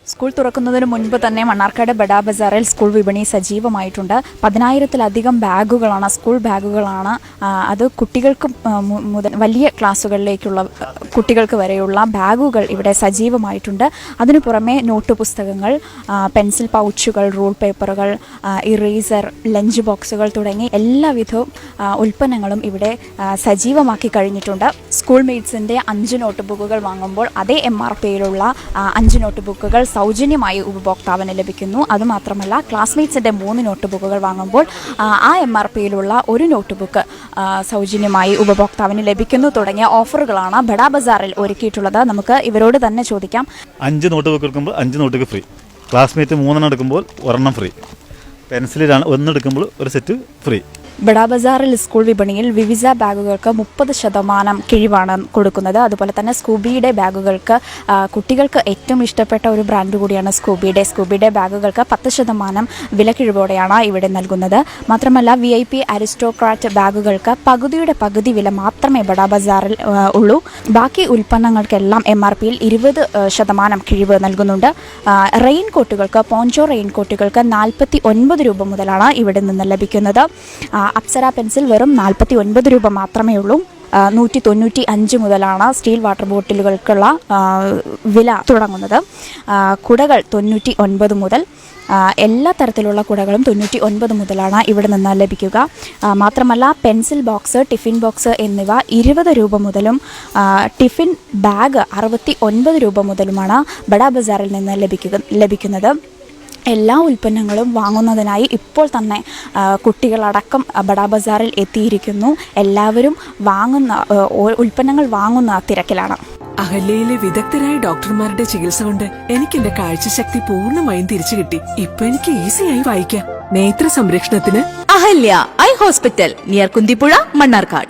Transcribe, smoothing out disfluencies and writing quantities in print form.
School തുറക്കുന്നതിന് മുൻപ് തന്നെ മണ്ണാർക്കാട് ബഡാ ബസാറിൽ സ്കൂൾ വിപണി സജീവമായിട്ടുണ്ട്. 10,000-ലധികം ബാഗുകളാണ്, സ്കൂൾ ബാഗുകളാണ്. അത് കുട്ടികൾക്ക് മുതൽ വലിയ ക്ലാസ്സുകളിലേക്കുള്ള കുട്ടികൾക്ക് വരെയുള്ള ബാഗുകൾ ഇവിടെ സജീവമായിട്ടുണ്ട്. അതിനു പുറമെ നോട്ട് പുസ്തകങ്ങൾ, പെൻസിൽ പൗച്ചുകൾ, റൂൾ പേപ്പറുകൾ, ഇറേസർ, ലഞ്ച് ബോക്സുകൾ തുടങ്ങി എല്ലാവിധവും ഉൽപ്പന്നങ്ങളും ഇവിടെ സജീവമാക്കി കഴിഞ്ഞിട്ടുണ്ട്. സ്കൂൾ മേറ്റ്സിൻ്റെ 5 നോട്ട് ബുക്കുകൾ വാങ്ങുമ്പോൾ അതേ MRPയിലുള്ള 5 നോട്ട് ബുക്കുകൾ സൗജന്യമായി ഉപഭോക്താവിന് ലഭിക്കുന്നു. അതുമാത്രമല്ല, ക്ലാസ്മേറ്റ്സിൻ്റെ 3 നോട്ട് ബുക്കുകൾ വാങ്ങുമ്പോൾ ആ MRPയിലുള്ള 1 നോട്ട് ബുക്ക് സൗജന്യമായി ഉപഭോക്താവിന് ലഭിക്കുന്നു തുടങ്ങിയ ഓഫറുകളാണ് ബഡാ ബസാറിൽ ഒരുക്കിയിട്ടുള്ളത്. നമുക്ക് ഇവരോട് തന്നെ ചോദിക്കാം. 5 നോട്ട് ബുക്ക് എടുക്കുമ്പോൾ 5 നോട്ട് ഫ്രീ, ക്ലാസ്മേറ്റ് 3 എടുക്കുമ്പോൾ 1 ഫ്രീ, പെൻസിലാണ് 1 എടുക്കുമ്പോൾ 1 സെറ്റ് ഫ്രീ. ബഡാ ബസാറിൽ സ്കൂൾ വിപണിയിൽ വിവിസ ബാഗുകൾക്ക് 30% കിഴിവാണ് കൊടുക്കുന്നത്. അതുപോലെ തന്നെ സ്കൂബിയുടെ ബാഗുകൾക്ക് കുട്ടികൾക്ക് ഏറ്റവും ഇഷ്ടപ്പെട്ട ഒരു ബ്രാൻഡ് കൂടിയാണ് സ്കൂബിയുടെ ബാഗുകൾക്ക് 10% വിലക്കിഴിവോടെയാണ് ഇവിടെ നൽകുന്നത്. മാത്രമല്ല, VIP അരിസ്റ്റോക്രാറ്റ് ബാഗുകൾക്ക് പകുതി വില മാത്രമേ ബഡാ ബസാറിൽ ഉള്ളൂ. ബാക്കി ഉൽപ്പന്നങ്ങൾക്കെല്ലാം MRPയിൽ 20% കിഴിവ് നൽകുന്നുണ്ട്. റെയിൻ കോട്ടുകൾക്ക്, പോഞ്ചോ റെയിൻ കോട്ടുകൾക്ക് 49 രൂപ മുതലാണ് ഇവിടെ നിന്ന് ലഭിക്കുന്നത്. അപ്സര പെൻസിൽ വെറും 49 രൂപ മാത്രമേ ഉള്ളൂ. 195 മുതലാണ് സ്റ്റീൽ വാട്ടർ ബോട്ടിലുകൾക്കുള്ള വില തുടങ്ങുന്നത്. കുടകൾ 99 മുതൽ, എല്ലാ തരത്തിലുള്ള കുടകളും 99 മുതലാണ് ഇവിടെ നിന്ന് ലഭിക്കുക. മാത്രമല്ല, പെൻസിൽ ബോക്സ്, ടിഫിൻ ബോക്സ് എന്നിവ 20 രൂപ മുതലും ടിഫിൻ ബാഗ് 69 രൂപ മുതലുമാണ് ബഡാ ബസാറിൽ നിന്ന് ലഭിക്കുന്നത്. എല്ലാ ഉൽപ്പന്നങ്ങളും വാങ്ങുന്നതിനായി ഇപ്പോൾ തന്നെ കുട്ടികളടക്കം ബഡാ ബസാറിൽ എത്തിയിരിക്കുന്നു. എല്ലാവരും ഉൽപ്പന്നങ്ങൾ വാങ്ങുന്ന തിരക്കിലാണ്. അഹല്യയിലെ വിദഗ്ധരായ ഡോക്ടർമാരുടെ ചികിത്സ കൊണ്ട് എനിക്ക് എന്റെ കാഴ്ചശക്തി പൂർണ്ണമായും തിരിച്ചു കിട്ടി. ഇപ്പൊ എനിക്ക് ഈസിയായി വായിക്കാം. നേത്ര സംരക്ഷണത്തിന് Ahalya eye hospital, near Kunthipuzha, Mannarkkad.